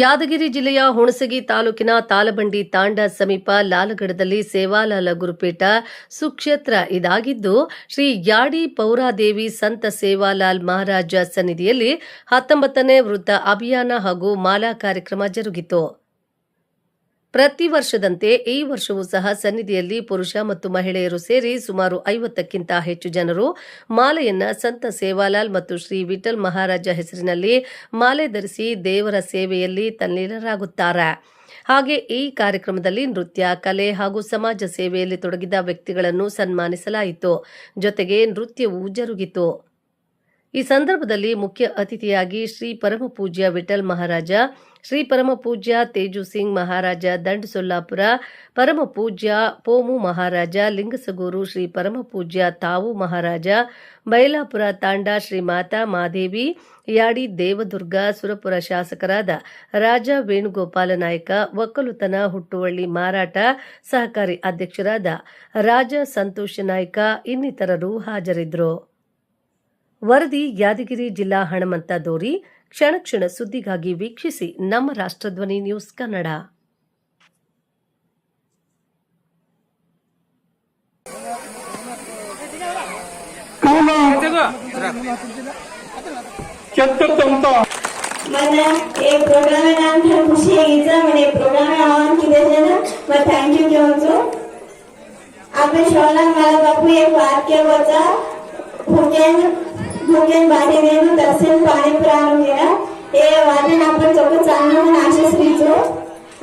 ಯಾದಗಿರಿ ಜಿಲ್ಲೆಯ ಹುಣಸಗಿ ತಾಲೂಕಿನ ತಾಳಬಂಡಿ ತಾಂಡ ಸಮೀಪ ಲಾಲಗಡದಲ್ಲಿ ಸೇವಾಲಾಲ ಗುರುಪೀಠ ಸುಕ್ಷೇತ್ರ ಇದಾಗಿದ್ದು, ಶ್ರೀ ಯಾಡಿ ಪೌರಾದೇವಿ ಸಂತ ಸೇವಾಲಾಲ್ ಮಹಾರಾಜ ಸನ್ನಿಧಿಯಲ್ಲಿ 19ನೇ ವೃತ್ತ ಅಭಿಯಾನ ಹಾಗೂ ಮಾಲಾ ಕಾರ್ಯಕ್ರಮ ಜರುಗಿತು. ಪ್ರತಿ ವರ್ಷದಂತೆ ಈ ವರ್ಷವೂ ಸಹ ಸನ್ನಿಧಿಯಲ್ಲಿ ಪುರುಷ ಮತ್ತು ಮಹಿಳೆಯರು ಸೇರಿ ಸುಮಾರು 50ಕ್ಕಿಂತ ಹೆಚ್ಚು ಜನರು ಮಾಲೆಯನ್ನ ಸಂತ ಸೇವಾಲಾಲ್ ಮತ್ತು ಶ್ರೀ ವಿಠಲ್ ಮಹಾರಾಜ ಹೆಸರಿನಲ್ಲಿ ಮಾಲೆ ಧರಿಸಿ ದೇವರ ಸೇವೆಯಲ್ಲಿ ತಲ್ಲೀನರಾಗುತ್ತಾರೆ. ಹಾಗೆ ಈ ಕಾರ್ಯಕ್ರಮದಲ್ಲಿ ನೃತ್ಯ, ಕಲೆ ಹಾಗೂ ಸಮಾಜ ಸೇವೆಯಲ್ಲಿ ತೊಡಗಿದ ವ್ಯಕ್ತಿಗಳನ್ನು ಸನ್ಮಾನಿಸಲಾಯಿತು. ಜೊತೆಗೆ ನೃತ್ಯವೂ ಜರುಗಿತು. ಈ ಸಂದರ್ಭದಲ್ಲಿ ಮುಖ್ಯ ಅತಿಥಿಯಾಗಿ ಶ್ರೀ ಪರಮಪೂಜ್ಯ ವಿಠಲ್ ಮಹಾರಾಜ, ಶ್ರೀ ಪರಮಪೂಜ್ಯ ತೇಜು ಸಿಂಗ್ ಮಹಾರಾಜ ದಂಡ್ ಸೊಲ್ಲಾಪುರ, ಪರಮಪೂಜ್ಯ ಪೋಮು ಮಹಾರಾಜ ಲಿಂಗಸಗೂರು, ಶ್ರೀ ಪರಮಪೂಜ್ಯ ತಾವು ಮಹಾರಾಜ ಬೈಲಾಪುರ ತಾಂಡ, ಶ್ರೀ ಮಾತಾ ಮಾದೇವಿ ಯಾಡಿ ದೇವದುರ್ಗ, ಸುರಪುರ ಶಾಸಕರಾದ ರಾಜ ವೇಣುಗೋಪಾಲ ನಾಯಕ, ಒಕ್ಕಲುತನ ಹುಟ್ಟುವಳ್ಳಿ ಮಾರಾಟ ಸಹಕಾರಿ ಅಧ್ಯಕ್ಷರಾದ ರಾಜ ಸಂತೋಷ ನಾಯ್ಕ ಇನ್ನಿತರರು ಹಾಜರಿದ್ದರು. ವರದಿ ಯಾದಗಿರಿ ಜಿಲ್ಲಾ ಹಣಮಂತ ದೋರಿ. ಕ್ಷಣ ಕ್ಷಣ ಸುದ್ದಿಗಾಗಿ ವೀಕ್ಷಿಸಿ ನಮ್ಮ ರಾಷ್ಟ್ರಧ್ವನಿ ನ್ಯೂಸ್ ಕನ್ನಡ. मैंने एक प्रोग्राम में नाम था खुशी गीता मैंने प्रोग्राम में आह्वान किया था ना मैं थैंक यू कहूँ आपने शोला मला बापू एक वाक्य होता भूकेन बाटे नेनु दर्शन पाणी प्राण केला हे वादन आपण चोख चांगलं म्हणून आशेसरीचो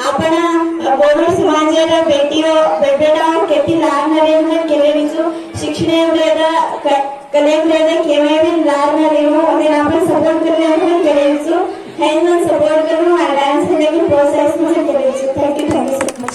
आपण बोलून समाजाला बेटा किती लागणारे केलेलीचो शिक्षण कलेमध्ये केव्हा लागणारेमो आणि आपण सपोर्ट करणे केलेलीचो हँड सपोर्ट करून डान्स देखील प्रोसेस मध्ये केलेलीचो थँक यू सो मच.